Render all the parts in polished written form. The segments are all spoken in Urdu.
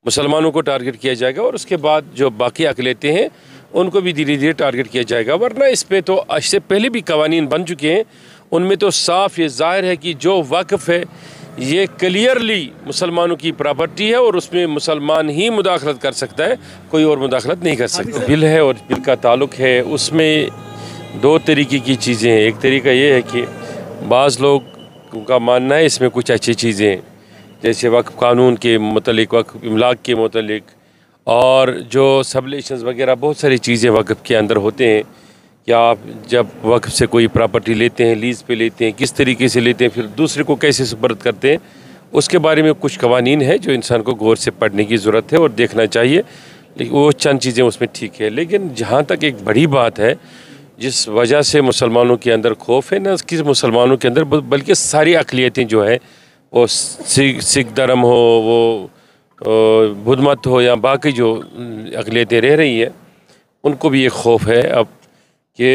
مسلمانوں کو ٹارگٹ کیا جائے گا اور اس کے بعد جو باقی اقلیتیں ہیں ان کو بھی دھیرے دھیرے ٹارگٹ کیا جائے گا، ورنہ اس پہ تو اس سے پہلے بھی قوانین بن چکے ہیں، ان میں تو صاف یہ ظاہر ہے کہ جو وقف ہے یہ کلیئرلی مسلمانوں کی پراپرٹی ہے اور اس میں مسلمان ہی مداخلت کر سکتا ہے، کوئی اور مداخلت نہیں کر سکتا۔ بل ہے اور بل کا تعلق ہے، اس میں دو طریقے کی چیزیں ہیں۔ ایک طریقہ یہ ہے کہ بعض لوگ کا ماننا ہے اس میں کچھ اچھی چیزیں ہیں، جیسے وقف قانون کے متعلق، وقف املاک کے متعلق، اور جو سبلیشنز وغیرہ بہت ساری چیزیں وقف کے اندر ہوتے ہیں کہ آپ جب وقف سے کوئی پراپرٹی لیتے ہیں، لیز پہ لیتے ہیں، کس طریقے سے لیتے ہیں، پھر دوسرے کو کیسے سپرد کرتے ہیں، اس کے بارے میں کچھ قوانین ہیں جو انسان کو غور سے پڑھنے کی ضرورت ہے اور دیکھنا چاہیے، لیکن وہ چند چیزیں اس میں ٹھیک ہے۔ لیکن جہاں تک ایک بڑی بات ہے جس وجہ سے مسلمانوں کے اندر خوف ہے، نہ کہ مسلمانوں کے اندر بلکہ ساری اقلیتیں جو ہیں، وہ سکھ دھرم ہو، وہ بدھ مت ہو، یا باقی جو اقلیتیں رہ رہی ہیں، ان کو بھی ایک خوف ہے اب کہ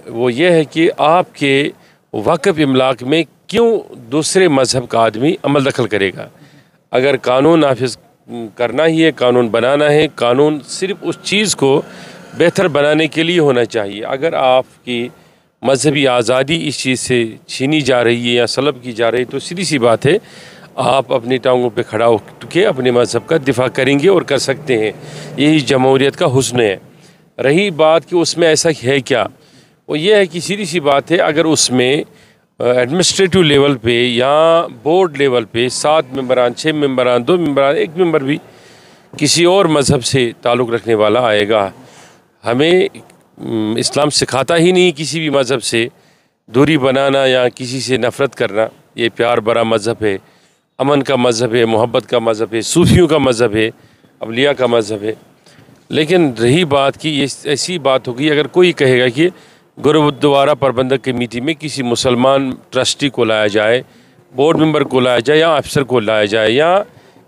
وہ یہ ہے کہ آپ کے وقف املاک میں کیوں دوسرے مذہب کا آدمی عمل دخل کرے گا۔ اگر قانون نافذ کرنا ہی ہے، قانون بنانا ہے، قانون صرف اس چیز کو بہتر بنانے کے لیے ہونا چاہیے۔ اگر آپ کی مذہبی آزادی اس چیز سے چھینی جا رہی ہے یا سلب کی جا رہی ہے تو سیدھی سی بات ہے آپ اپنی ٹانگوں پہ کھڑا ہو کے اپنے مذہب کا دفاع کریں گے اور کر سکتے ہیں۔ یہی جمہوریت کا حسن ہے۔ رہی بات کہ اس میں ایسا ہے کیا، وہ یہ ہے کہ سیدھی سی بات ہے اگر اس میں ایڈمنسٹریٹو لیول پہ یا بورڈ لیول پہ 7 ممبران، 6 ممبران، 2 ممبران، 1 ممبر بھی کسی اور مذہب سے تعلق رکھنے والا آئے گا، ہمیں اسلام سکھاتا ہی نہیں کسی بھی مذہب سے دوری بنانا یا کسی سے نفرت کرنا۔ یہ پیار بھرا مذہب ہے، امن کا مذہب ہے، محبت کا مذہب ہے، صوفیوں کا مذہب ہے، اولیاء کا مذہب ہے۔ لیکن رہی بات کی یہ ایسی بات ہوگی اگر کوئی کہے گا کہ گرودوارا پربندک کمیٹی میں کسی مسلمان ٹرسٹی کو لایا جائے، بورڈ ممبر کو لایا جائے یا افسر کو لایا جائے، یا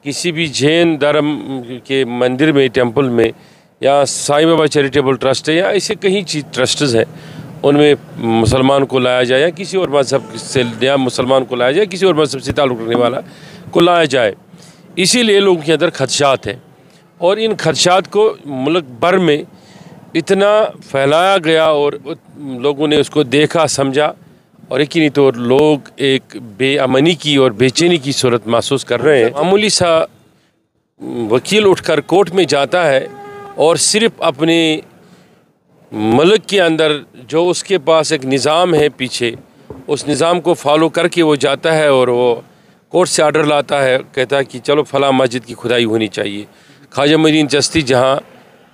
کسی بھی جین دھرم کے مندر میں، ٹیمپل میں، یا سائی بابا چیریٹیبل ٹرسٹ ہے یا ایسے کہیں چیز ٹرسٹز ہیں، ان میں مسلمان کو لایا جائے یا کسی اور مذہب سے، یا مسلمان کو لایا جائے کسی اور مذہب سے تعلق رکھنے والا کو لایا جائے۔ اسی لیے لوگوں کے اندر خدشات ہیں، اور ان خدشات کو ملک بھر میں اتنا پھیلایا گیا اور لوگوں نے اس کو دیکھا، سمجھا، اور یقینی طور لوگ ایک بے امنی کی اور بے چینی کی صورت محسوس کر رہے ہیں۔ معمولی سا وکیل اٹھ کر کورٹ میں جاتا ہے اور صرف اپنے ملک کے اندر جو اس کے پاس ایک نظام ہے پیچھے، اس نظام کو فالو کر کے وہ جاتا ہے اور وہ کورٹ سے آرڈر لاتا ہے، کہتا ہے کہ چلو فلاں مسجد کی کھدائی ہونی چاہیے۔ خواجہ معین الدین چشتی جہاں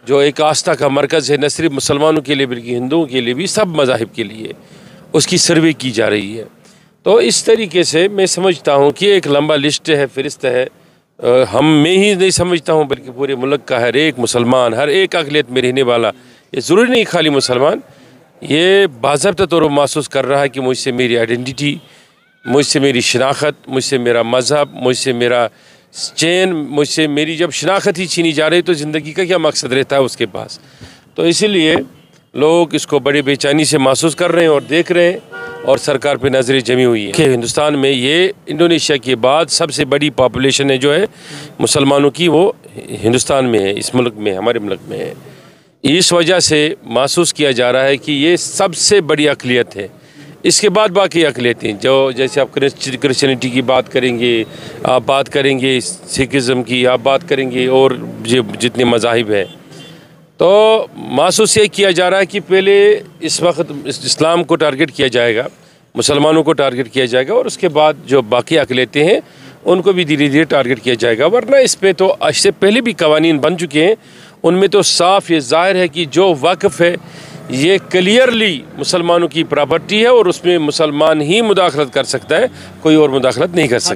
جو ایک آستھا کا مرکز ہے، نہ صرف مسلمانوں کے لیے بلکہ ہندوؤں کے لیے بھی، سب مذاہب کے لیے اس کی سروے کی جا رہی ہے۔ تو اس طریقے سے میں سمجھتا ہوں کہ ایک لمبا لسٹ ہے، فہرست ہے، میں ہی نہیں سمجھتا ہوں بلکہ پورے ملک کا ہر ایک مسلمان، ہر ایک اقلیت میں رہنے والا، یہ ضروری نہیں خالی مسلمان، یہ باضابطہ طور پر محسوس کر رہا ہے کہ مجھ سے میری آئیڈینٹی، مجھ سے میری شناخت، مجھ سے میرا مذہب، مجھ سے میرا چین، مجھ سے میری جب شناخت ہی چھینی جا رہی تو زندگی کا کیا مقصد رہتا ہے اس کے پاس۔ تو اسی لیے لوگ اس کو بڑے بے چینی سے محسوس کر رہے ہیں اور دیکھ رہے ہیں، اور سرکار پہ نظریں جمی ہوئی ہیں کہ ہندوستان میں یہ انڈونیشیا کے بعد سب سے بڑی پاپولیشن ہے جو ہے مسلمانوں کی، وہ ہندوستان میں ہے، اس ملک میں، ہمارے ملک میں ہے۔ اس وجہ سے محسوس کیا جا رہا ہے کہ یہ سب سے بڑی اقلیت ہے۔ اس کے بعد باقی اقلیتیں جو جیسے آپ کرسچینٹی کی بات کریں گے، آپ بات کریں گے سکھزم کی، آپ بات کریں گے اور جتنے مذاہب ہیں، تو محسوس یہ کیا جا رہا ہے کہ پہلے اس وقت اسلام کو ٹارگٹ کیا جائے گا، مسلمانوں کو ٹارگٹ کیا جائے گا، اور اس کے بعد جو باقی اقلیتیں ہیں ان کو بھی دھیرے دھیرے ٹارگٹ کیا جائے گا، ورنہ اس پہ تو اس سے پہلے بھی قوانین بن چکے ہیں، ان میں تو صاف یہ ظاہر ہے کہ جو وقف ہے یہ کلیئرلی مسلمانوں کی پراپرٹی ہے اور اس میں مسلمان ہی مداخلت کر سکتا ہے، کوئی اور مداخلت نہیں کر سکتا۔